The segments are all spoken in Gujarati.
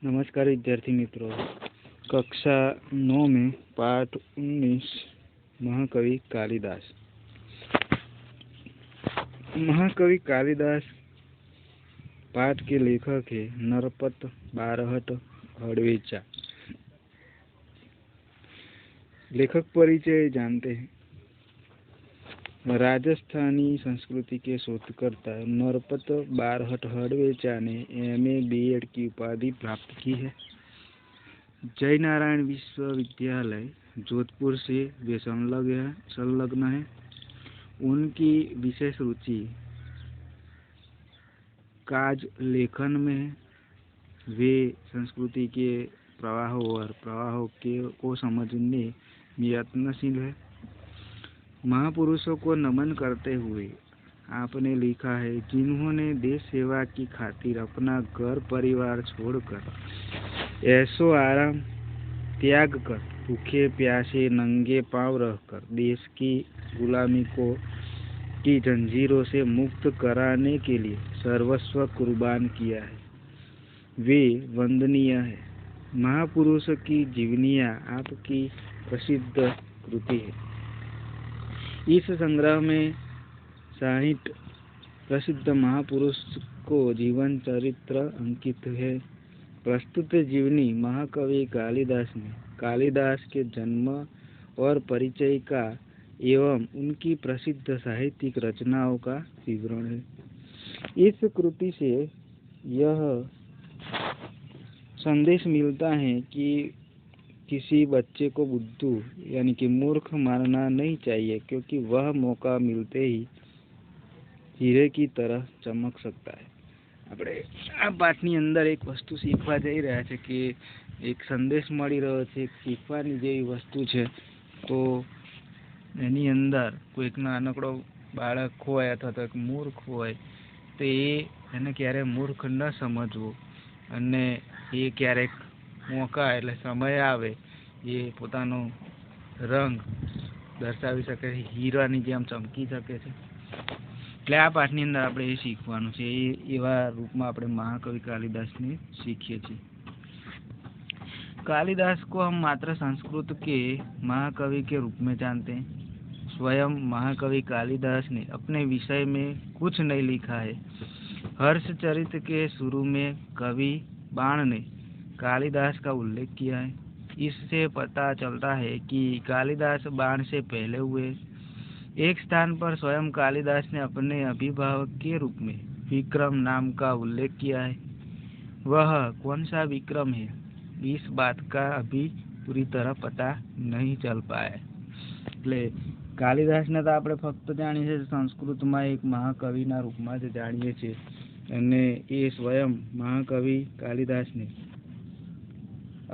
नमस्कार विद्यार्थी मित्रों, कक्षा 9 में पाठ 19 महाकवि कालिदास। महाकवि कालिदास पाठ के लेखक है नरपत बारहट हड़वेचा। लेखक परिचय जानते हैं। राजस्थानी संस्कृति के शोधकर्ता नरपत बारहट हड़वेचा ने MA B.Ed की उपाधि प्राप्त की है। जयनारायण विश्वविद्यालय जोधपुर से वे संलग्न है। उनकी विशेष रुचि काज लेखन में है। वे संस्कृति के प्रवाहों और प्रवाहों को समझने में यत्नशील है। महापुरुषों को नमन करते हुए आपने लिखा है, जिन्होंने देश सेवा की खातिर अपना घर परिवार छोड़कर ऐशो आराम त्याग कर भूखे प्यासे नंगे पांव रहकर देश की गुलामी की जंजीरों से मुक्त कराने के लिए सर्वस्व कुर्बान किया है, वे वंदनीय है। महापुरुष की जीवनियाँ आपकी प्रसिद्ध कृति है। इस संग्रह में 60 प्रसिद्ध महापुरुष को जीवन चरित्र अंकित है। प्रस्तुत जीवनी महाकवि कालिदास ने कालिदास के जन्म और परिचय का एवं उनकी प्रसिद्ध साहित्यिक रचनाओं का विवरण है। इस कृति से यह संदेश मिलता है कि किसी बच्चे को बुद्धू यानी कि मूर्ख मानना नहीं चाहिए, क्योंकि वह मौका मिलते ही हीरे की तरह चमक सकता है। આપણે આ પાઠની અંદર એક વસ્તુ શીખવા જઈ રહ્યા છે કે એક સંદેશ મળી રહ્યો છે, શીખવાની જેવી વસ્તુ છે। તો એની અંદર કોઈક નાનકડો બાળક હોય અથવા તો એક મૂર્ખ હોય તો એને ક્યારે મૂર્ખ ન સમજવું અને એ ક્યારેક મોકા એટલે સમય આવે એ પોતાનો રંગ દર્શાવી શકે છે, હીરાની જેમ ચમકી શકે છે। એટલે આ પાઠની અંદર આપણે એ શીખવાનું છે। એવા રૂપમાં આપણે महाकवि कालिदास ने सीखिए છીએ। कालिदास को हम मात्र संस्कृत के महाकवि के रूप में जानते हैं। स्वयं महाकवि कालिदास ने अपने विषय में कुछ नहीं लिखा है। हर्षचरित के शुरू में कवि बाण ने कालिदास का उल्लेख किया है। इससे पता चलता है कि कालिदास बाण से पहले हुए। एक स्थान पर स्वयं कालिदास ने अपने अभिभावक के रूप में विक्रम नाम का उल्लेख किया है। वह कौन सा विक्रम है, इस बात का अभी पूरी तरह पता नहीं चल पाया है। એટલે કાલિદાસને તો આપણે ફક્ત જાણીએ છીએ સંસ્કૃતમાં એક મહાકવિના રૂપમાં જ જાણીએ છીએ, અને એ સ્વયં મહાકવિ કાલિદાસને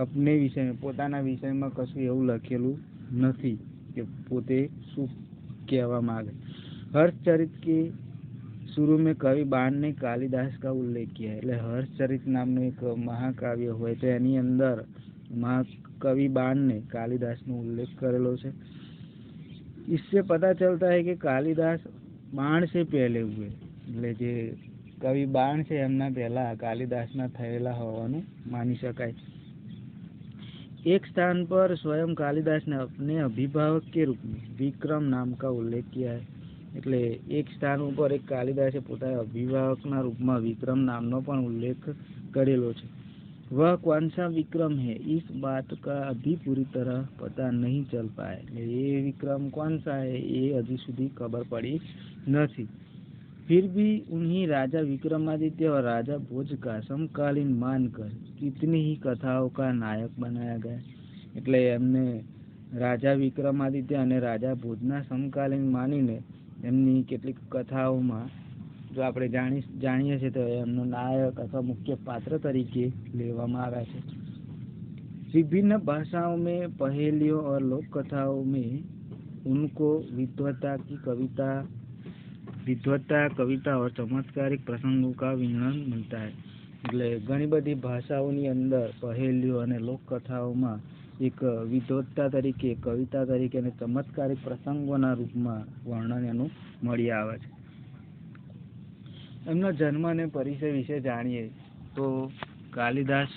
अपने विषय में પોતાના વિષયમાં કશું એવું લખેલું નથી કે પોતે શું કહેવા માંગે। हर्षचरित के शुरू में कवि बाण ने कालिदास का उल्लेख किया है। એટલે हर्षचरित नामનું એક મહાકાવ્ય હોય તો એની અંદર महाकवि बाण ने कालिदासનો उल्लेख करेलो છે। इससे पता चलता है कि कालिदास बाण से पहले हुए। એટલે જે કવિ બાણ છે એમના પહેલા કાલિદાસના થયેલા હોવાનું માની શકાય। एक स्थान पर स्वयं कालिदास ने अपने अभिभावक के रूप में विक्रम नाम का उल्लेख किया है। એટલે એક સ્થાન ઉપર એક કાલિદાસે પોતાના અભિભાવકના રૂપમાં વિक्रम નામનો પણ ઉલ્લેખ કરેલો છે। वह कौन सा विक्रम है, इस बात का अभी पूरी तरह पता नहीं चल पाया। ये विक्रम कौन सा है ये अभी સુધી खबर पड़ी नहीं। फिर भी उन्हीं राजा विक्रमादित्य और राजा भोज का समकालीन मानकर कितनी ही कथाओं का नायक बनाया गया। એટલે એમને રાજા વિક્રમાદિત્ય અને રાજા ભોજના સમકાલીન માનીને એમની કેટલીક કથાઓમાં જો આપણે જાણીએ છીએ તો એમનો નાયક અથવા મુખ્ય પાત્ર તરીકે લેવામાં આવ્યા છે। विभिन्न भाषाओं में पहेलियों और लोक कथाओं में उनको विद्वत्ता कविता और चमत्कारिक प्रसंगों का वर्णन मिलता है। એટલે ઘણી બધી ભાષાઓની અંદર પહેલીઓ અને લોક કથાઓમાં એક વિદ્વત્તા તરીકે કવિતા તરીકે અને ચમત્કારિક પ્રસંગોના રૂપમાં વર્ણન એનું મળી આવે છે। એમનો જન્મ અને પરિચય વિશે જાણીએ તો કાલિદાસ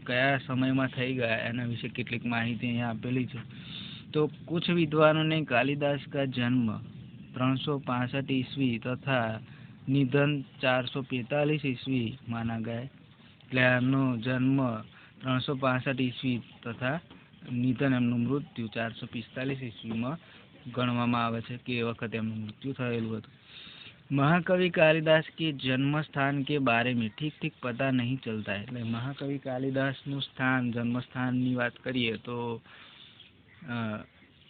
કયા સમયમાં થઈ ગયા એના વિશે કેટલીક માહિતી અહીંયા આપેલી છે। तो कुछ विद्वानों ने कालिदास का जन्म 365 ईस्वी तथा निधन 445 ईस्वी माना गया है। એટલે એમનો જન્મ 365 ઈસવી તથા નિધન એમનું મૃત્યુ 445 ઈસવીમાં ગણવામાં આવે છે કે એ વખતે એમનું મૃત્યુ થયેલું હતું। महाकवि कालिदास के जन्म स्थान के बारे में ठीक ठीक पता नहीं चलता है। એટલે મહાકવિ કાલિદાસનું સ્થાન જન્મ સ્થાનની વાત કરીએ તો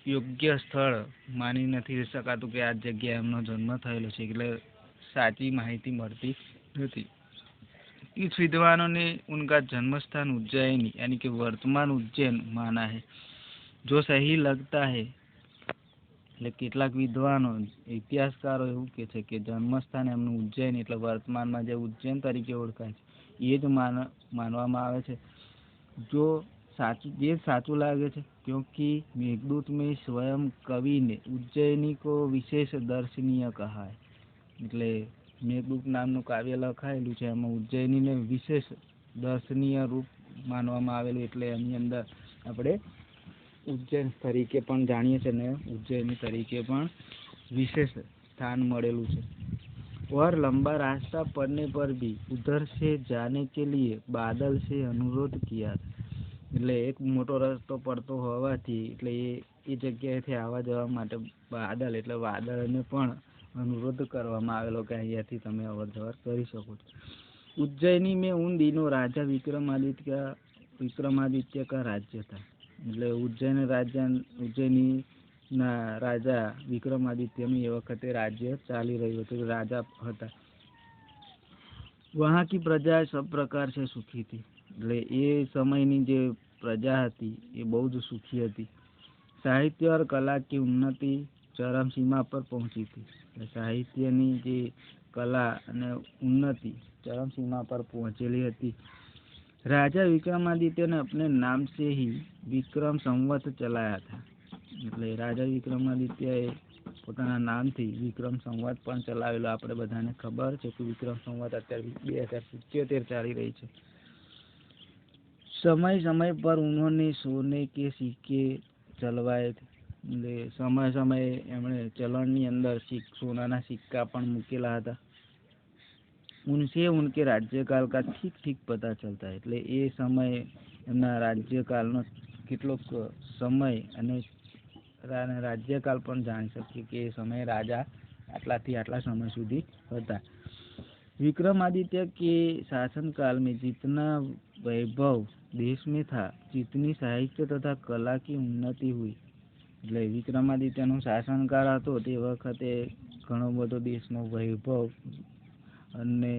યોગ્ય સ્થળ માની નથી શકાતું કે આ જગ્યાએ એમનો જન્મ થયેલો છે, એટલે સાચી માહિતી મળતી નથી। इस विद्वानों ने उनका जन्म स्थान उज्जैनी यानी कि वर्तमान उज्जैन माना है, जो सही लगता है। એટલે કેટલાક વિદ્વાનો ઇતિહાસકારો એવું કહે છે કે જન્મસ્થાન એમનું ઉજ્જૈન એટલે વર્તમાનમાં જે ઉજ્જૈન તરીકે ઓળખાય છે એ જ માનવામાં આવે છે, जो साचू लागे છે। क्योंकि मेघदूत में स्वयं कवि ने उज्जैनी को विशेष दर्शनीय कहा है। એટલે મેઘદૂત નામનું કાવ્ય લખાયેલું છે એમાં ઉજ્જૈનીને વિશેષ દર્શનીય રૂપ માનવામાં આવેલું, એટલે એની અંદર આપણે ઉજ્જૈન તરીકે પણ જાણીએ છીએ ને ઉજ્જૈની તરીકે પણ વિશેષ સ્થાન મળેલું છે। और लंबा रास्ता पड़ने पर भी उधर से जाने के लिए बादल से अनुरोध किया। એટલે એક મોટો રસ્તો પડતો હોવાથી એટલે એ જગ્યાએથી આવવા જવા માટે બાદલ એટલે વાદળને પણ अनुरोध કરવામાં આવેલો કે અહીંયાથી તમે અવર જવર કરી શકો છો। उज्जैनी में उन दिनों राजा विक्रमादित्य का राज्य था। એટલે ઉજ્જૈની ના રાજા વિક્રમાદિત્યનું એ વખતે રાજ્ય ચાલી રહ્યું હતું, રાજા હતા। वहाँ की प्रजा सब प्रकार से सुखी थी। એટલે એ સમયની જે પ્રજા હતી એ બહુ જ સુખી હતી। साहित्य और कला की उन्नति चरम सीमा पर पहुंची थी। સાહિત્યની જે કલા અને ઉન્નતિ चरम सीमा पर पहुंचेली હતી। राजा विक्रमादित्य ने अपने नाम से ही विक्रम संवत चलाया था। એટલે રાજા વિક્રમાદિત્યએ પોતાના નામથી વિક્રમ સંવત પણ ચલાવેલો। આપણે બધાને ખબર છે કે વિક્રમ સંવત અત્યારે 2077 ચાલી રહી છે। समय समय पर उन्होंने सोने के सिक्के चलवाए थे। એટલે સમય સમયે એમણે ચલણની અંદર સોનાના સિક્કા પણ મૂકેલા હતા। उनसे उनके राज्यकाल का ठीक ठीक पता चलता है। એટલે એ સમય એમના રાજ્યકાળનો કેટલોક સમય અને રાજ્યકાળ પણ જાણી શકીએ કે એ સમયે રાજા આટલાથી આટલા સમય સુધી હતા। विक्रमादित्य के शासनकाल में जितना वैभव देश में था, जितनी साहित्य तथा कला की उन्नति हुई। એટલે વિક્રમાદિત્યનો શાસનકાળ હતો તે વખતે ઘણો બધો દેશનો વૈભવ અને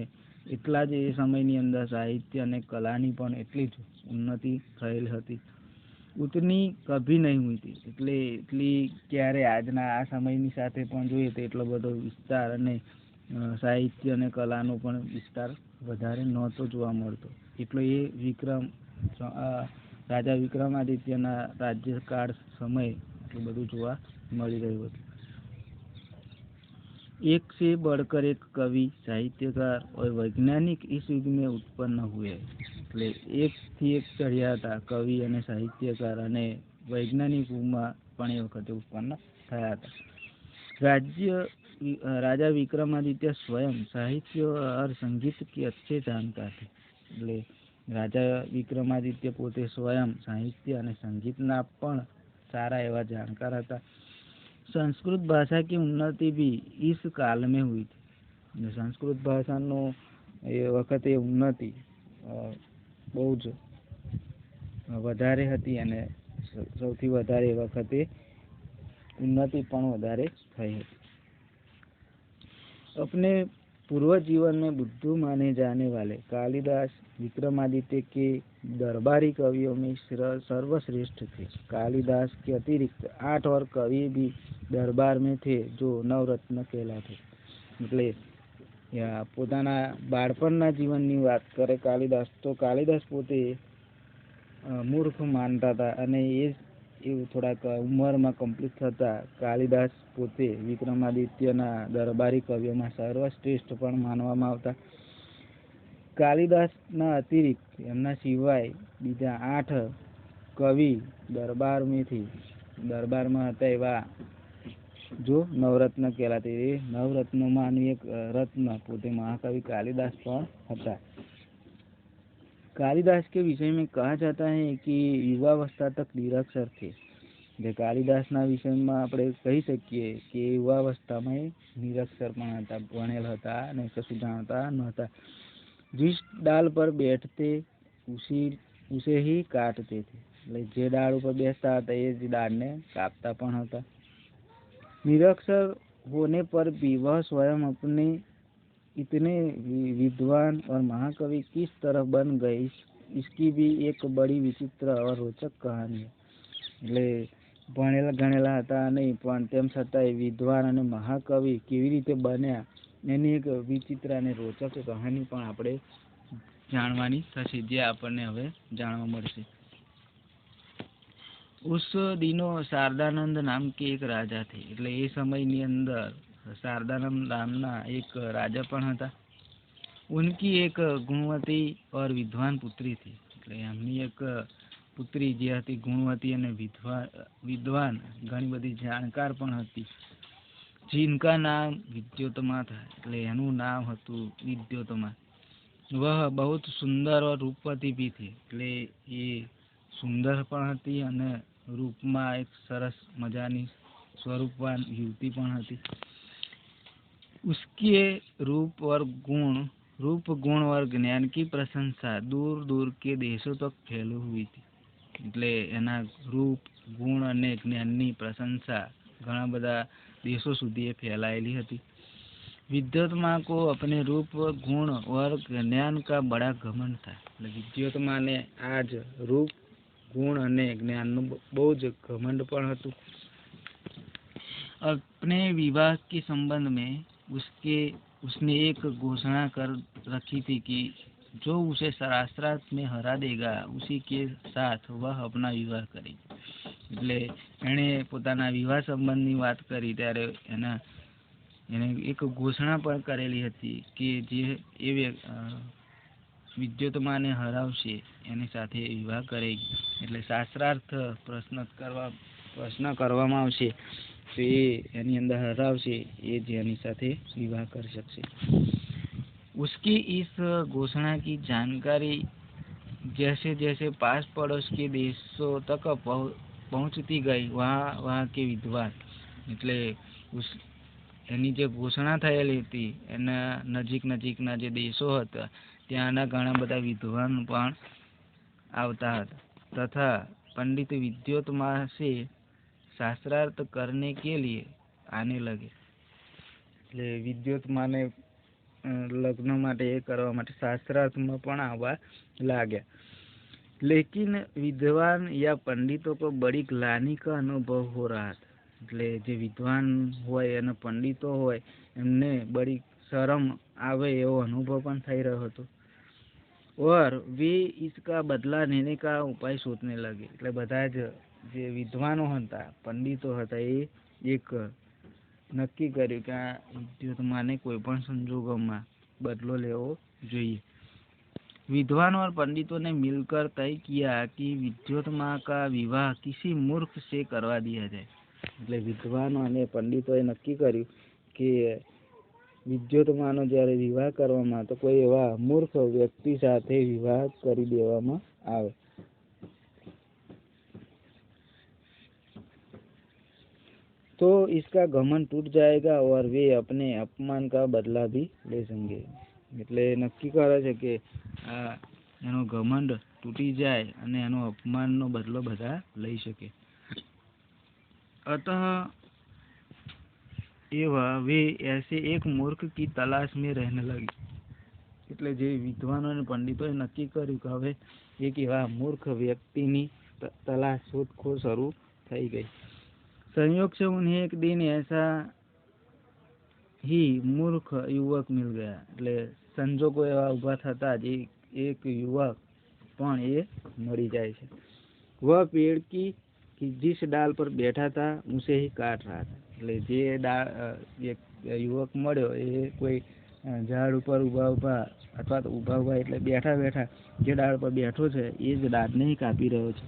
એટલા જ એ સમયની અંદર સાહિત્ય અને કલાની પણ એટલી જ ઉન્નતિ થયેલ હતી। ઉતની કભી નહીં હુઈ હતી। એટલે એટલી ક્યારે આજના આ સમયની સાથે પણ જોઈએ તો એટલો બધો વિસ્તાર અને સાહિત્ય અને કલાનો પણ વિસ્તાર વધારે નહોતો જોવા મળતો, એટલો એ રાજા વિક્રમાદિત્યના રાજ્યકાળ સમય એટલું બધું જોવા મળી રહ્યું હતું। एक से बढ़कर एक कवि, साहित्यकार और वैज्ञानिक इस युग में उत्पन्न हुए। એટલે એકથી એક ચડ્યા હતા કવિ અને સાહિત્યકાર અને વૈજ્ઞાનિકોમાં પણ એ વખતે ઉત્પન્ન થયા હતા। राजा विक्रमादित्य स्वयं साहित्य और संगीत के अच्छे जानकार थे। એટલે રાજા વિક્રમાદિત્ય પોતે સ્વયં સાહિત્ય અને સંગીતના પણ સારા એવા જાણકાર હતા। संस्कृत भाषा की उन्नति भी इस काल में हुई थी। संस्कृत भाषाનો એ વખતે ઉન્નતિ બહુ જ વધારે હતી અને સૌથી વધારે એ વખતે ઉન્નતિ પણ વધારે થઈ હતી। अपने पूर्व जीवन में बुद्धू माने जाने वाले कालिदास विक्रमादित्य के दरबारी कवियों में सर्वश्रेष्ठ थे। कालिदास के अतिरिक्त 8 और कवि भी दरबार में थे जो नवरत्न कहलाते। એટલે પોતાના બાળપણના જીવનની વાત કરે કાલિદાસ તો કાલિદાસ પોતે મૂર્ખ માનતા હતા અને એ થોડાક ઉંમરમાં કમ્પ્લીટ થતા કાલિદાસ પોતે વિક્રમાદિત્યના દરબારી કવિઓમાં સર્વશ્રેષ્ઠ પણ માનવામાં આવતા। કાલિદાસના અતિરિક્ત એમના સિવાય બીજા 8 કવિ દરબારમાં હતા એવા જો નવરત્ન કહેલાતી, એ નવરત્નોમાંનું એક રત્ન પોતે महाकवि कालिदास પણ હતા। कालिदास के विषय में कहा जाता है कि युवावस्था तक निरक्षर थे। જે કાલિદાસના વિષયમાં આપણે કહી શકીએ કે યુવાવસ્થામાં એ નિરક્ષર પણ હતા, ભણેલ હતા અને કશું જાણતા નહોતા। जिस डाल पर बैठते उसे ही काटते थे, એટલે જે ડાળ ઉપર બેસતા હતા એ જ ડાળને કાપતા પણ હતા। निरक्षर होने पर भी वह स्वयं अपने इतने विद्वान और महाकवि किस तरह बन गए, इसकी भी एक बड़ी विचित्र और रोचक कहानी है। એટલે ભણેલા ગણેલા હતા નહીં પણ તેમ છતાંય વિદ્વાન અને મહાકવિ કેવી રીતે બન્યા એની એક વિચિત્ર અને રોચક કહાની પણ આપણે જાણવાની થશે, જે આપણને હવે જાણવા મળશે। उस दिनों शारदानंद नाम के एक राजा थे। એટલે એ સમયની અંદર શારદાનંદ નામના એક રાજા પણ હતા। उनकी एक गुणवती और विद्वान पुत्री थी। એટલે એમની એક પુત્રી જે હતી ગુણવતી અને વિદ્વાન ઘણી બધી જાણકાર પણ હતી। जिनका नाम विद्योतमा था। એટલે એનું નામ હતું વિદ્યોતમા। वह बहुत सुंदर और रूपवती भी थी। એટલે એ સુંદર પણ હતી અને रूपમાં એક સરસ મજાની સ્વરૂપવાન યુવતી પણ હતી। उसके रूप गुण और ज्ञान की प्रशंसा दूर दूर के देशों तक फैली हुई थी। એટલે એના રૂપ ગુણ અને જ્ઞાનની પ્રશંસા ઘણા બધા દેશો સુધી ફેલાયેલી હતી। विद्योतमा को अपने रूप गुण और ज्ञान का बड़ा घमंड था। એટલે વિદ્યોતમાને આજ રૂપ ગુણ અને જ્ઞાનનું બહુ જ ઘમંડ પણ હતું। अपने विवाह के संबंध में उसने एक घोषणा कर रखी थी कि जो उसे शास्त्रार्थ में हरा देगा उसी के साथ वह अपना विवाह करेगी। એટલે એણે પોતાના વિવાહ સંબંધની વાત કરી ત્યારે એને એક ઘોષણા પણ કરેલી હતી કે જે એ વિદ્યોતમાને હરાવશે એની સાથે વિવાહ કરેગી। એટલે શાસ્ત્રાર્થ પ્રશ્ન કરવામાં આવશે તો એ એની અંદર હરાવશે એ જ એની સાથે વિવાહ કરી શકશે। उसकी इस घोषणा की जानकारी जैसे जैसे पास पड़ोस के देशों तक पहुंचती गई वहाँ के विद्वान એટલે એની જે ઘોષણા થયેલી હતી એના નજીકના જે દેશો હતા ત્યાંના ઘણા બધા વિદ્વાન પણ આવતા હતા તથા पंडित विद्योतमा से शास्त्रार्थ करने के लिए आने लगे। એટલે વિદ્યોતમાને लग्न માટે એ કરવા માટે શાસ્ત્રાર્થમાં પણ આવવા लाग्या। लेकिन विद्वान या पंडितों को बड़ी ग्लानि का अनुभव हो रहा था। એટલે જે વિદ્વાન હોય અને પંડિતો હોય એમને બड़ी શરમ આવે એવો અનુભવ પણ થઈ રહ્યો હતો। और वे इसका बदला लेने का उपाय सोचने लगे। એટલે બધા જ જે વિદ્વાનો હતા પંડિતો હતા એ એક નક્કી કર્યું કે આ વિદ્યોતમાને કોઈ પણ સંજોગોમાં બદલો લેવો જોઈએ। विद्वान और पंडितों ने मिलकर तय किया कि विद्योतमा का विवाह किसी मूर्ख से करवा दिया जाए। એટલે વિદ્વાનો અને પંડિતોએ નક્કી કર્યું કે વિદ્યોતમાનો જ્યારે વિવાહ કરવામાં તો કોઈ એવા મૂર્ખ વ્યક્તિ સાથે વિવાહ કરી દેવામાં આવે। तो इसका घमंड टूट जाएगा और वे अपने अपमान का बदला भी ले सकेंगे। એટલે નક્કી કરે છે કે આ એનો ઘમંડ તૂટી જાય અને એનો અપમાનનો બદલો બધા લઈ શકે। अतः वे ऐसे एक मूर्ख की तलाश में रहने लगी। એટલે જે વિદ્વાનો અને પંડિતોએ નક્કી કર્યું કે હવે એક એવા મૂર્ખ વ્યક્તિની તલાશ શોધખોળ શરૂ થઈ ગઈ। संयोग से उन्हें एक दिन ऐसा ही मूर्ख युवक मिल गया। એટલે સંજોગો એવા ઉભા થતા જ એક યુવક પણ એ મળી જાય છે। वह पेड़ की जिस डाल पर बैठा था उसे ही काट रहा था। એટલે જે યુવક મળ્યો એ કોઈ ઝાડ ઉપર ઊભા અથવા તો ઊભા એટલે બેઠા જે ડાળ પર બેઠો છે એ જ ડાળને કાપી રહ્યો છે।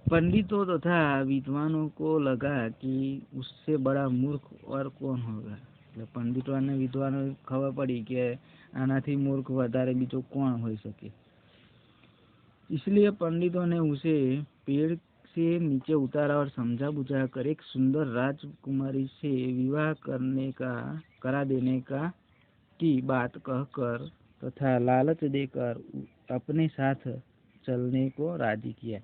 पंडितों तथा विद्वानों को लगा कि उससे बड़ा मूर्ख और कौन होगा। એટલે પંડિતો અને વિદ્વાનો ખબર પડી કે આનાથી મૂર્ખ વધારે બીજો કોણ હોઈ શકે। इसलिए पंडितों ने उसे पेड़ से नीचे उतारा और समझा बुझा कर एक सुंदर राजकुमारी से विवाह करा देने की बात कहकर तथा लालच देकर अपने साथ चलने को राजी किया।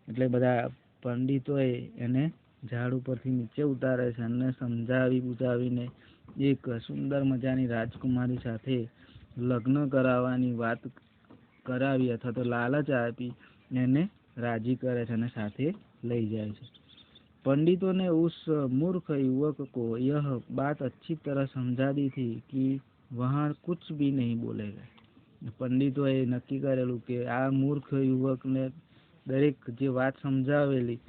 એટલે બધા પંડિતોએ એને ઝાડ ઉપરથી નીચે ઉતારે છે અને સમજાવી બુજાવીને એક સુંદર મજાની રાજકુમારી સાથે લગ્ન કરાવવાની વાત કરાવી અથવા તો લાલચ આપી એને રાજી કરે છે અને સાથે લઈ જાય છે। पंडितों ने उस मूर्ख युवक को यह बात अच्छी तरह समझा दी थी कि वहाँ कुछ भी नहीं बोलेगा। पंडितोए नक्की करेलू कि आ मूर्ख युवक ने दरेक जे बात समझावेली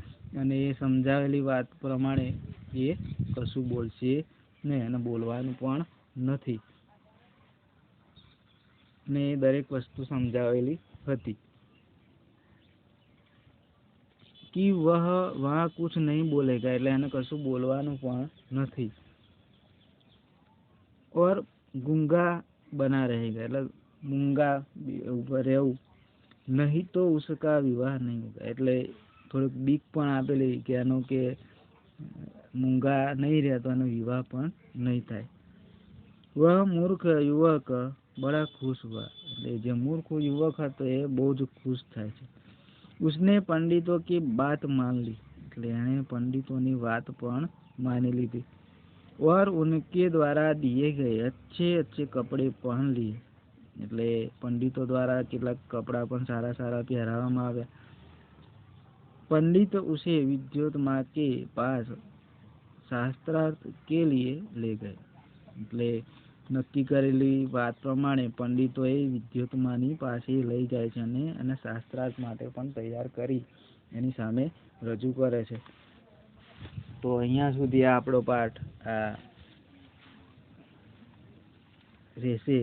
અને એ સમજાવેલી વાત પ્રમાણે એ કશું બોલશે ને અને બોલવાનું પણ નથી ને દરેક વસ્તુ સમજાવેલી હતી कि वह वहाँ कुछ नहीं बोलेगा એટલે એને કશું બોલવાનું પણ નથી और गूंगा बना रहेगा એટલે મૂંગા રહેવું नहीं तो उसका विवाह नहीं होगा। એટલે થોડીક બીક પણ આપેલી કે એનો કે મૂંગા નહીં રહે તો એનો વિવાહ પણ નહીં થાય। वह मूर्ख युवक बड़ा खुश हुआ। એટલે જે મૂર્ખ યુવક હતો એ બહુ જ ખુશ થાય છે। उसने पंडितों की बात मान ली એટલે એણે પંડિતોની વાત પણ માની લીધી और उनके द्वारा दिए गए अच्छे कपड़े पहन लिए। એટલે પંડિતો દ્વારા કેટલાક કપડા પણ સારા પહેરાવવામાં આવ્યા। पंडित उसे विद्युत माँ के पास शास्त्रार्थ के लिए ले गए। એટલે નક્કી કરેલી વાત પ્રમાણે પંડિતોએ વિદ્યુત માની પાસે લઈ જાય છે અને એને શાસ્ત્રાર્થ માટે પણ તૈયાર કરી એની સામે રજૂ કરે છે। તો અહીંયા સુધી આ આપણો પાઠ રહેશે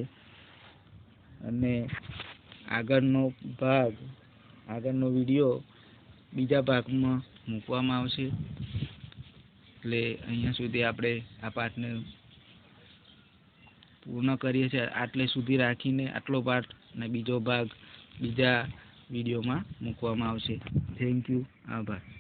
અને આગળનો વિડીયો બીજા ભાગમાં મૂકવામાં આવશે। એટલે અહીંયા સુધી આપણે આ પાઠને પૂર્ણ કરીએ છીએ। આટલે સુધી રાખીને આટલો પાઠ અને બીજો ભાગ બીજા વિડીયોમાં મૂકવામાં આવશે। થેન્ક યુ, આભાર।